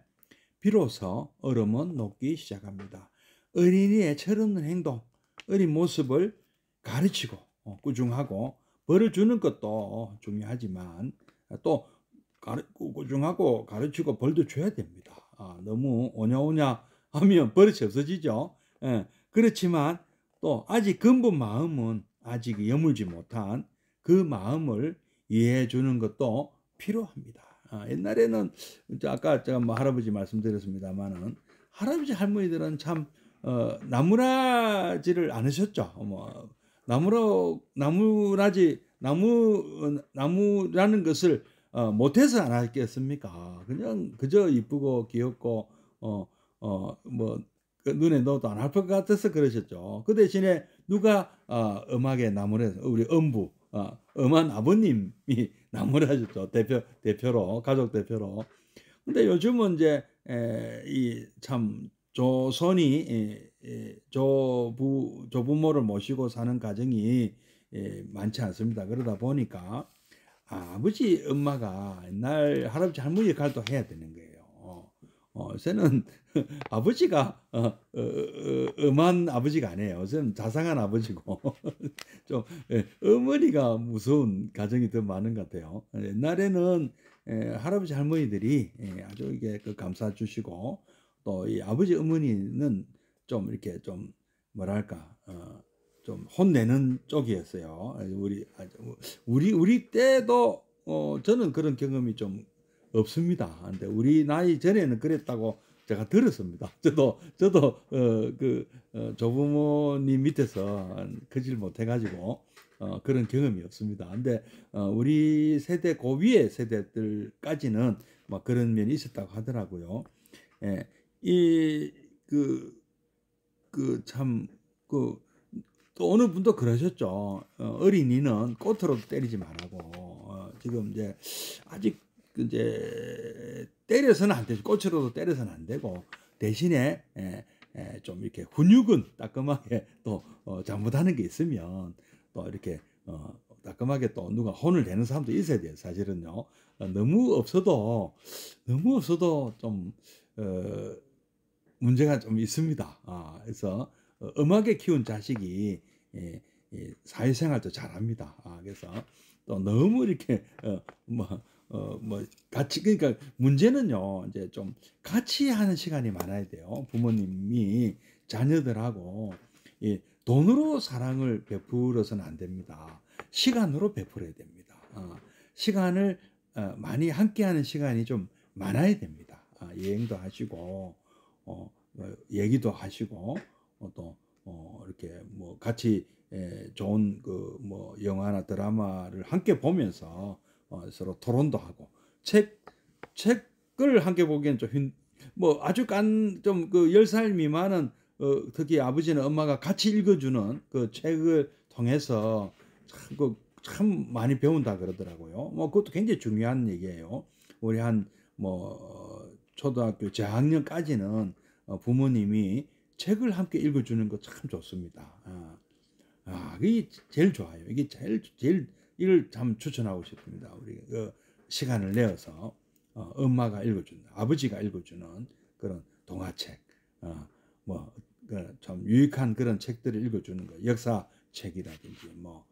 비로소 얼음은 녹기 시작합니다. 어린이의 철없는 행동, 어린 모습을 가르치고 꾸중하고 벌을 주는 것도 중요하지만 또 꾸중하고 가르치고 벌도 줘야 됩니다. 너무 오냐오냐 하면 버릇이 없어지죠. 그렇지만 또 아직 근본 마음은 아직 여물지 못한 그 마음을 이해해 주는 것도 필요합니다. 옛날에는 아까 제가 할아버지 말씀드렸습니다만은 할아버지 할머니들은 참 나무라지를 않으셨죠. 나무라는 것을 못해서 안 하겠습니까? 그냥 그저 이쁘고 귀엽고 눈에 넣어도 안 아플 것 같아서 그러셨죠. 그 대신에 누가 음악의 나무를 우리 엄한 아버님이 나무를 하셨죠. 대표로 가족 대표로. 근데 요즘은 이제 이 참 조선이 조부모를 모시고 사는 가정이 많지 않습니다. 그러다 보니까 아버지 엄마가 옛날 할아버지 할머니 역할도 해야 되는 거예요. 저는 아버지가 엄한 아버지가 아니에요. 저는 자상한 아버지고 좀 어머니가 무서운 가정이 더 많은 것 같아요. 옛날에는 할아버지 할머니들이 아주 이게 감싸 주시고 또 이 아버지 어머니는 좀 이렇게 좀 뭐랄까 좀 혼내는 쪽이었어요. 우리 때도 저는 그런 경험이 좀 없습니다. 근데 우리 나이 전에는 그랬다고 제가 들었습니다. 저도 조부모님 밑에서 크질 못해가지고 그런 경험이 없습니다. 근데 우리 세대 그 위의 세대들까지는 막 그런 면이 있었다고 하더라고요. 또 어느 분도 그러셨죠. 어린이는 꽃으로도 때리지 말라고. 지금 이제 아직 이제 때려서는 안 되죠. 꽃으로도 때려서는 안 되고 대신에 좀 이렇게 훈육은 따끔하게 또 잘못하는 게 있으면 또 이렇게 따끔하게 또 누가 혼을 내는 사람도 있어야 돼요. 사실은요. 너무 없어도 좀 문제가 좀 있습니다. 그래서 음악에 키운 자식이 사회생활도 잘합니다. 그래서 또 너무 이렇게 같이 그러니까 문제는요 이제 좀 같이 하는 시간이 많아야 돼요. 부모님이 자녀들하고 돈으로 사랑을 베풀어서는 안 됩니다. 시간으로 베풀어야 됩니다. 시간을 많이 함께하는 시간이 좀 많아야 됩니다. 여행도 하시고 얘기도 하시고 또 이렇게 뭐 같이 좋은 그 뭐 영화나 드라마를 함께 보면서 서로 토론도 하고 책을 함께 보기엔 좀 뭐 아주 좀 그 10살 미만은 특히 아버지나 엄마가 같이 읽어주는 그 책을 통해서 참 많이 배운다 그러더라고요. 뭐 그것도 굉장히 중요한 얘기예요. 우리 한 뭐 초등학교 저학년까지는 부모님이 책을 함께 읽어주는 거 참 좋습니다. 이게 제일 좋아요. 이게 제일 이걸 참 추천하고 싶습니다. 우리 시간을 내어서 엄마가 읽어준다, 아버지가 읽어주는 그런 동화책, 참 유익한 그런 책들을 읽어주는 거, 역사 책이라든지 뭐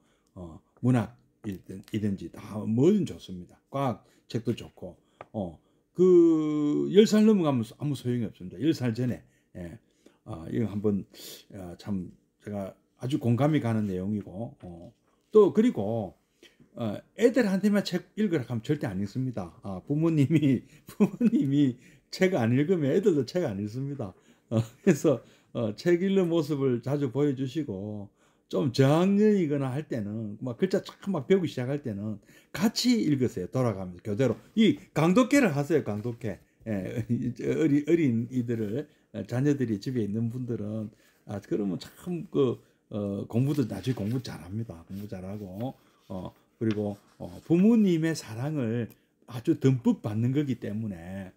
문학이든지 다 뭐든 좋습니다. 과학 책도 좋고 그 10살 넘어가면 아무 소용이 없습니다. 10살 전에 이거 한번 참 제가 아주 공감이 가는 내용이고 또 그리고 애들한테만 책 읽으라 하면 절대 안 읽습니다. 부모님이 책 안 읽으면 애들도 책 안 읽습니다. 그래서 책 읽는 모습을 자주 보여주시고 좀 저학년이거나 할 때는 막 글자 참 막 배우기 시작할 때는 같이 읽으세요. 돌아가면서 교대로 이 강독회를 하세요. 강독회. 어린이들을 자녀들이 집에 있는 분들은 그러면 참 공부도 나중에 공부 잘합니다. 공부 잘하고 그리고 부모님의 사랑을 아주 듬뿍 받는 거기 때문에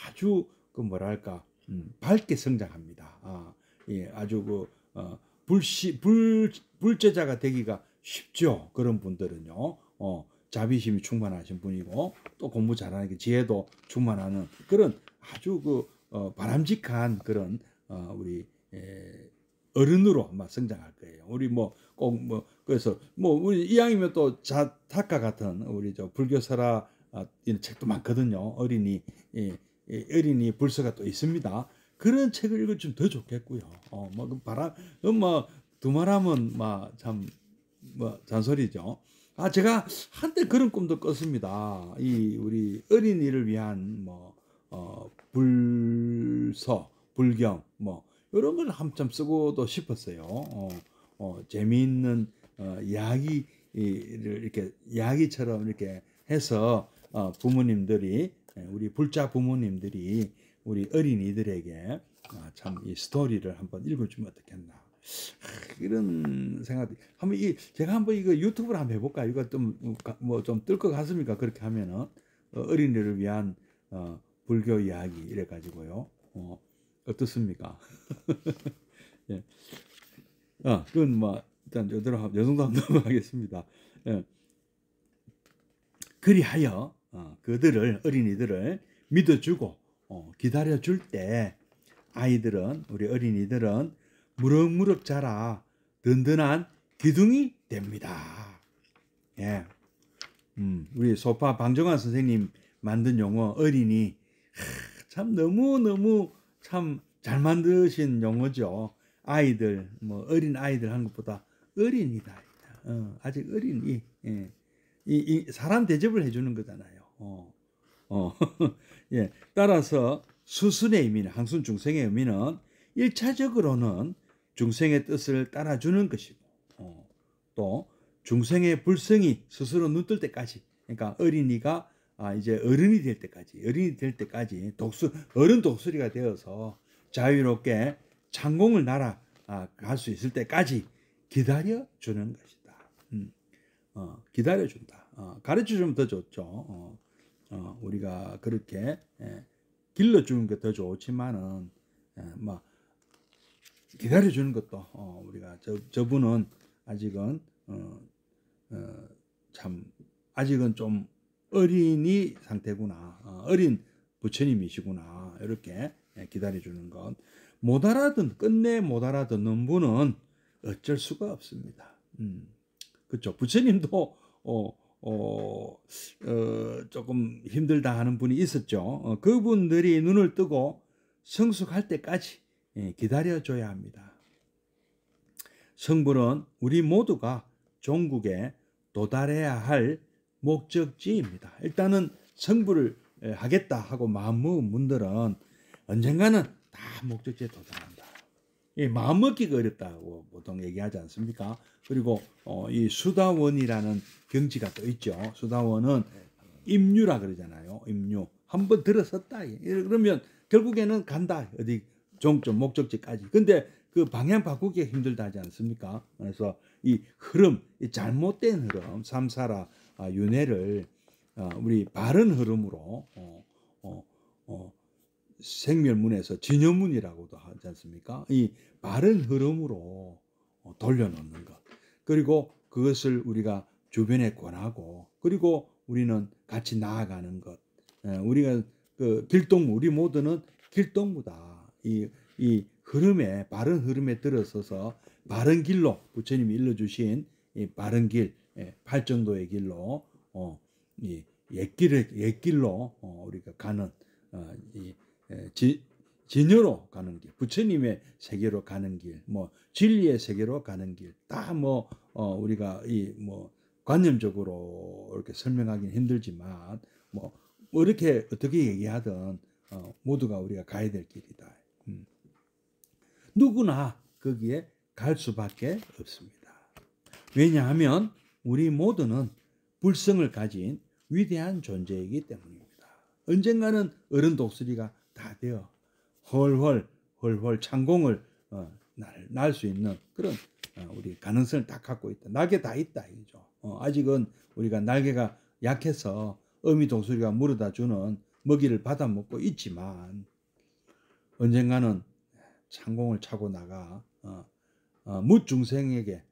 아주 그 뭐랄까 밝게 성장합니다. 예, 아주 불제자가 되기가 쉽죠. 그런 분들은요. 자비심이 충만하신 분이고 또 공부 잘하는 게 지혜도 충만하는 그런 아주 바람직한 그런 우리 어른으로 아마 성장할 거예요. 우리 그래서 우리 이왕이면 또 자타카 같은 우리 불교 설화 이런 책도 많거든요. 어린이 불서가 또 있습니다. 그런 책을 읽으면 더 좋겠고요. 두말하면 참 잔소리죠. 제가 한때 그런 꿈도 꿨습니다. 우리 어린이를 위한 불서, 불경 이런 걸 한참 쓰고도 싶었어요. 재미있는 이야기를 이렇게 이야기처럼 이렇게 해서 부모님들이 우리 불자 부모님들이 우리 어린이들에게 참 이 스토리를 한번 읽어주면 어떻겠나 이런 생각이 제가 한번 이거 유튜브를 한번 해볼까요? 이거 좀 뜰 것 같습니까? 그렇게 하면은 어린이를 위한 불교 이야기 이래 가지고요. 어떻습니까? 예. 그건 일단 요 정도 한번 넘어가겠습니다. 예. 그리하여 어린이들을 믿어주고 기다려줄 때 우리 어린이들은 무럭무럭 자라 든든한 기둥이 됩니다. 예. 우리 소파 방정환 선생님 만든 용어 어린이 참 너무 참 잘 만드신 용어죠. 아이들 어린 아이들 하는 것보다 어린이다. 아직 어린이. 예. 이 사람 대접을 해주는 거잖아요. 예. 따라서 수순의 의미는 항순 중생의 의미는 1차적으로는 중생의 뜻을 따라주는 것이고 또 중생의 불성이 스스로 눈뜰 때까지 그러니까 어린이가 이제 어른이 될 때까지 어른 독수리가 되어서 자유롭게 창공을 날아갈 수 있을 때까지 기다려주는 것이다. 기다려준다. 가르쳐주면 더 좋죠. 우리가 그렇게 길러주는 게 더 좋지만은 기다려주는 것도 우리가 저분은 아직은 참 아직은 좀 어린이 상태구나. 어린 부처님이시구나. 이렇게 기다려주는 것. 못 끝내 못 알아듣는 분은 어쩔 수가 없습니다. 그렇죠. 부처님도 조금 힘들다 하는 분이 있었죠. 그분들이 눈을 뜨고 성숙할 때까지 기다려줘야 합니다. 성불은 우리 모두가 종국에 도달해야 할 목적지입니다. 일단은 성불을 하겠다 하고 마음먹은 분들은 언젠가는 다 목적지에 도달한다. 마음먹기가 어렵다고 보통 얘기하지 않습니까? 그리고 이 수다원이라는 경지가 또 있죠. 수다원은 임류라 그러잖아요. 임류. 한번 들어섰다. 그러면 결국에는 간다. 어디 종점 목적지까지. 근데 그 방향 바꾸기가 힘들다 하지 않습니까? 그래서 이 흐름, 이 잘못된 흐름, 삼사라 윤회를 우리 바른 흐름으로 생멸문에서 진여문이라고도 하지 않습니까? 이 바른 흐름으로 돌려놓는 것. 그리고 그것을 우리가 주변에 권하고, 그리고 우리는 같이 나아가는 것. 우리가 그 길동무, 우리 모두는 길동무다. 이 흐름에, 바른 흐름에 들어서서 바른 길로, 부처님이 일러주신 이 바른 길, 팔정도의 길로, 이 옛길로 우리가 가는 진여로 가는 길, 부처님의 세계로 가는 길, 뭐 진리의 세계로 가는 길, 다 우리가 관념적으로 이렇게 설명하기는 힘들지만 뭐 이렇게 어떻게 얘기하든 모두가 우리가 가야 될 길이다. 누구나 거기에 갈 수밖에 없습니다. 왜냐하면 우리 모두는 불성을 가진 위대한 존재이기 때문입니다. 언젠가는 어른 독수리가 다 되어 헐헐 창공을 날 수 있는 그런 우리 가능성을 다 갖고 있다. 날개 다 있다 이죠. 아직은 우리가 날개가 약해서 어미 독수리가 물어다 주는 먹이를 받아 먹고 있지만 언젠가는 창공을 차고 나가 무중생에게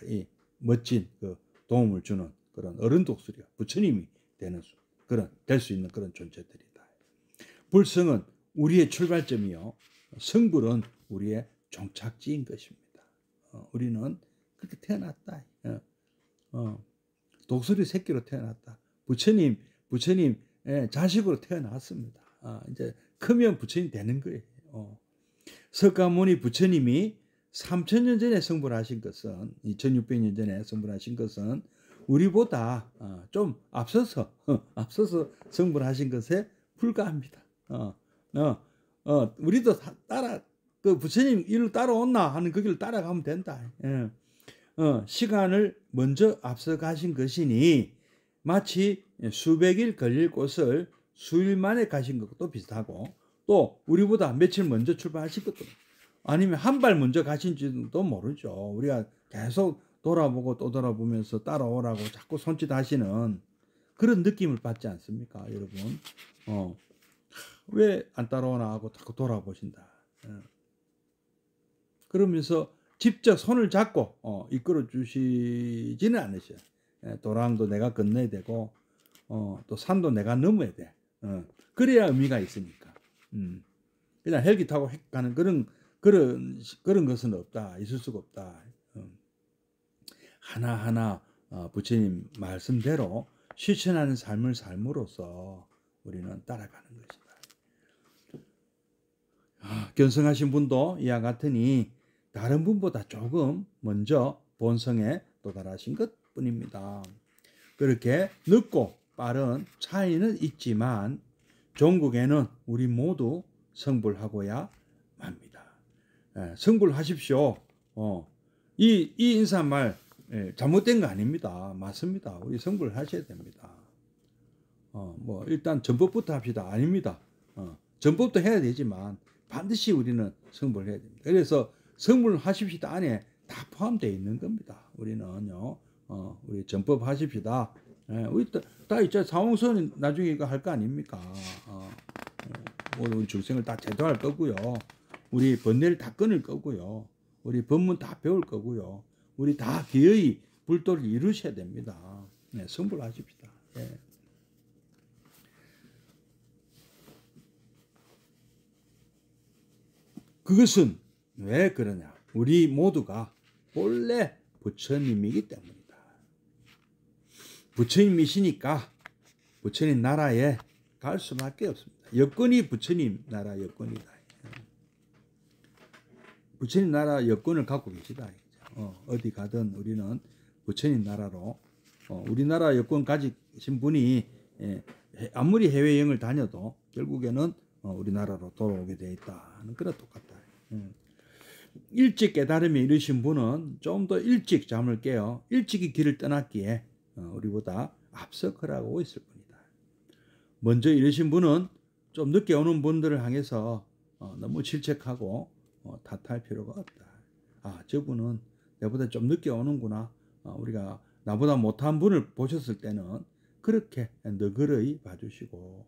이 멋진 그 도움을 주는 그런 어른 독수리가 부처님이 될 수 있는 그런 존재들이다. 불성은 우리의 출발점이요, 성불은 우리의 종착지인 것입니다. 우리는 그렇게 태어났다. 독수리 새끼로 태어났다. 부처님 자식으로 태어났습니다. 이제 크면 부처님 되는 거예요. 석가모니 부처님이 3000년 전에 성불하신 것은, 2600년 전에 성불하신 것은 우리보다 좀 앞서서 성불하신 것에 불과합니다. 우리도 따라 그 부처님 일로 따라온나 하는 그 길을 따라가면 된다. 시간을 먼저 앞서 가신 것이니 마치 수백일 걸릴 곳을 수일 만에 가신 것도 비슷하고, 또 우리보다 며칠 먼저 출발하신 것도, 아니면 한 발 먼저 가신지도 모르죠. 우리가 계속 돌아보고 또 돌아보면서 따라오라고 자꾸 손짓하시는 그런 느낌을 받지 않습니까, 여러분? 왜 안 따라오나 하고 자꾸 돌아보신다. 그러면서 직접 손을 잡고 이끌어 주시지는 않으셔요. 도랑도 내가 건너야 되고 또 산도 내가 넘어야 돼. 그래야 의미가 있으니까. 그냥 헬기 타고 가는 그런 것은 없다. 있을 수가 없다. 하나하나 부처님 말씀대로 실천하는 삶을 삶으로써 우리는 따라가는 것이다. 견성하신 분도 이와 같으니 다른 분보다 조금 먼저 본성에 도달하신 것뿐입니다. 그렇게 늦고 빠른 차이는 있지만 종국에는 우리 모두 성불하고야 맙니다. 성불하십시오. 이 인사말 잘못된 거 아닙니다. 맞습니다. 우리 성불하셔야 됩니다. 일단 전법부터 합시다. 아닙니다. 전법도 해야 되지만 반드시 우리는 성불해야 됩니다. 그래서 성불하십시다 안에 다 포함되어 있는 겁니다. 우리는요, 우리 전법 하십시다. 우리 다 있죠. 사홍선 나중에 이거 할 거 아닙니까? 우리 중생을 다 제도할 거고요. 우리 번뇌를 다 끊을 거고요. 우리 법문 다 배울 거고요. 우리 다 기어이 불도를 이루셔야 됩니다. 성불하십시다. 그것은 왜 그러냐? 우리 모두가 본래 부처님이기 때문이다. 부처님이시니까 부처님 나라에 갈 수밖에 없습니다. 여건이 부처님 나라 여건이다. 부처님 나라 여건을 갖고 계시다. 어디 가든 우리는 부처님 나라로 우리나라 여권 가지신 분이 아무리 해외여행을 다녀도 결국에는 우리나라로 돌아오게 돼 있다는 그런 똑같다. 일찍 깨달음에 이르신 분은 좀 더 일찍 잠을 깨어 일찍이 길을 떠났기에 우리보다 앞서 걸어가고 있을 뿐이다. 먼저 이르신 분은 좀 늦게 오는 분들을 향해서 너무 질책하고 탓할 필요가 없다. 아, 저분은 내보다 좀 늦게 오는구나. 우리가 나보다 못한 분을 보셨을 때는 그렇게 너그러이 봐주시고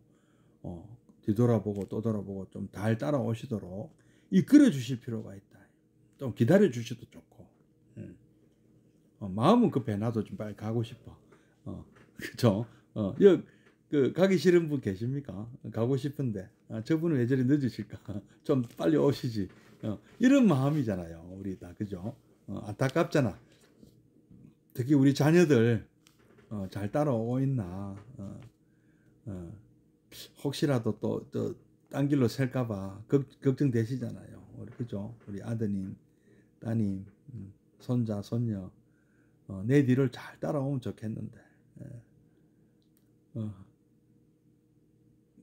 뒤돌아보고 또 돌아보고 좀 잘 따라오시도록 이끌어 주실 필요가 있다. 좀 기다려 주셔도 좋고 마음은 급해. 나도 좀 빨리 가고 싶어. 그죠? 가기 싫은 분 계십니까? 가고 싶은데 저분은 왜 저리 늦으실까? 좀 빨리 오시지. 이런 마음이잖아요. 우리 다. 그죠? 안타깝잖아. 특히 우리 자녀들 잘 따라오고 있나. 혹시라도 또 딴 길로 셀까봐 걱정되시잖아요. 그죠? 우리 아드님, 따님, 손자, 손녀 내 뒤를 잘 따라오면 좋겠는데.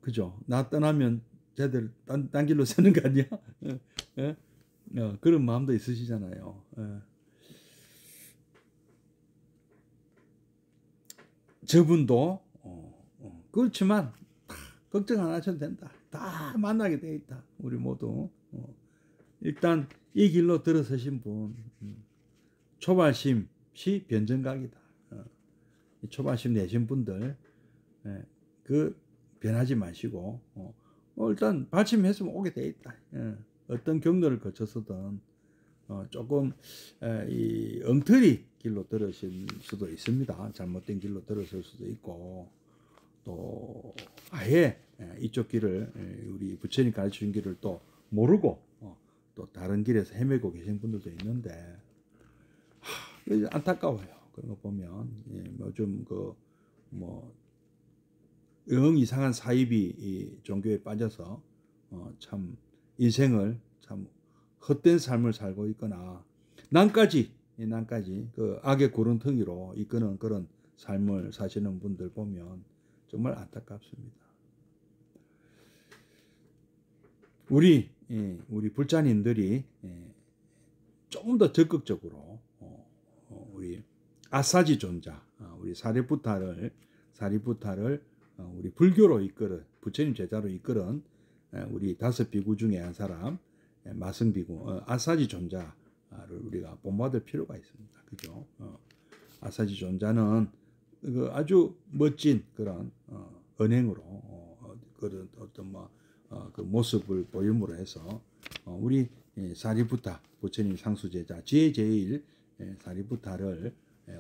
그죠? 나 떠나면 쟤들 딴 길로 새는 거 아니야? 그런 마음도 있으시잖아요. 저분도 그렇지만 걱정 안 하셔도 된다. 다 만나게 돼 있다. 우리 모두 일단 이 길로 들어서신 분 초발심시 변정각이다. 초발심 내신 분들 그 변하지 마시고 일단 발심했으면 오게 돼 있다. 어떤 경로를 거쳐서든 조금 이 엉터리 길로 들으실 수도 있습니다. 잘못된 길로 들었을 수도 있고 또 아예 이쪽 길을 우리 부처님 가르치신 길을 또 모르고 또 다른 길에서 헤매고 계신 분들도 있는데 안타까워요. 그런 거 보면 요즘 영 이상한 사입이 이 종교에 빠져서 참 인생을 참 헛된 삶을 살고 있거나 난까지 그 악의 구렁텅이로 이끄는 그런 삶을 사시는 분들 보면 정말 안타깝습니다. 우리 불자님들이 조금 더 적극적으로 우리 아사지 존자 우리 사리푸타를 우리 불교로 이끌은 부처님 제자로 이끌은 우리 5 비구 중에 한 사람 마승 비구 아사지 존자를 우리가 본받을 필요가 있습니다. 그죠? 아사지 존자는 그 아주 멋진 그런 언행으로 그런 어떤 그 모습을 보임으로 해서 우리 사리푸타 부처님 상수제자 제일 사리푸타를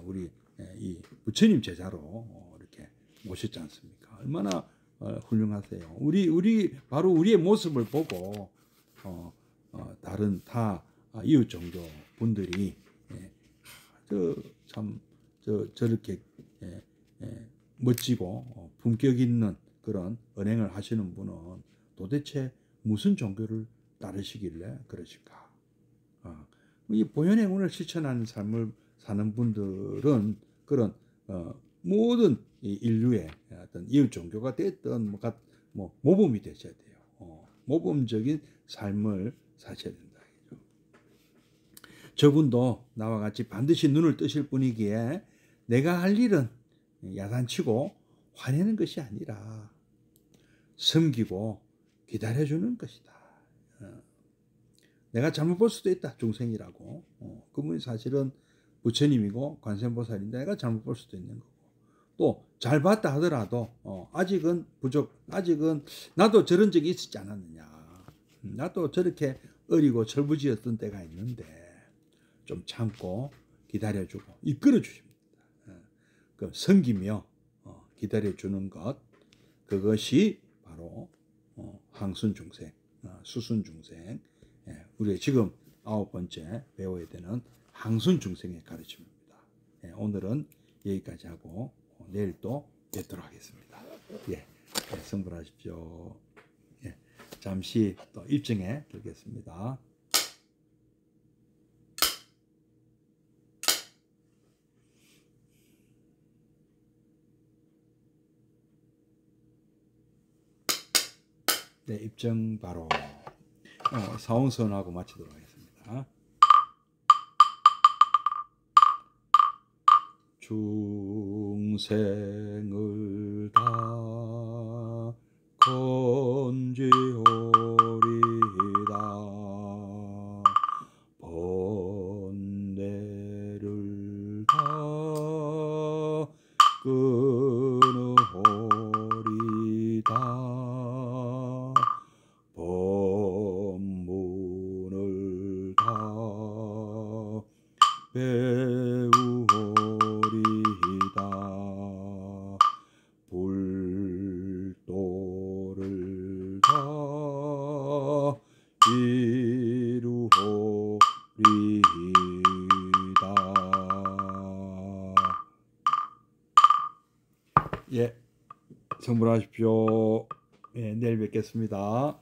우리 이 부처님 제자로 이렇게 모셨지 않습니까? 얼마나 훌륭하세요. 바로 우리의 모습을 보고 다른 타 이웃 종교 분들이 저렇게 멋지고 품격 있는 그런 언행을 하시는 분은 도대체 무슨 종교를 따르시길래 그러실까? 이 보현행운을 실천하는 삶을 사는 분들은 그런 모든 인류의 어떤 이웃 종교가 됐든 모범이 되셔야 돼요. 모범적인 삶을 사셔야 된다. 저분도 나와 같이 반드시 눈을 뜨실 분이기에 내가 할 일은 야단치고 화내는 것이 아니라 섬기고 기다려주는 것이다. 내가 잘못 볼 수도 있다. 중생이라고. 그분이 사실은 부처님이고 관세음보살인데 내가 잘못 볼 수도 있는 거고 또 잘 봤다 하더라도 아직은 아직은 나도 저런 적이 있었지 않았느냐. 나도 저렇게 어리고 철부지였던 때가 있는데 좀 참고 기다려주고 이끌어 주십니다. 그 섬기며 기다려주는 것 그것이 바로 항순 중생, 수순 중생 예, 우리가 지금 9번째 배워야 되는 항순 중생의 가르침입니다. 예, 오늘은 여기까지 하고 내일 또 뵙도록 하겠습니다. 예, 예, 성불하십시오. 예, 잠시 또 입증해 드리겠습니다. 네, 입증 바로 사원선하고 마치도록 하겠습니다. 중생을 다 건지오리다. 번뇌를 다 끊으오리다. 법문을 다 배우오리다. 불도를 다 이루오리다. 예, 성불하십시오. 예, 내일 뵙겠습니다.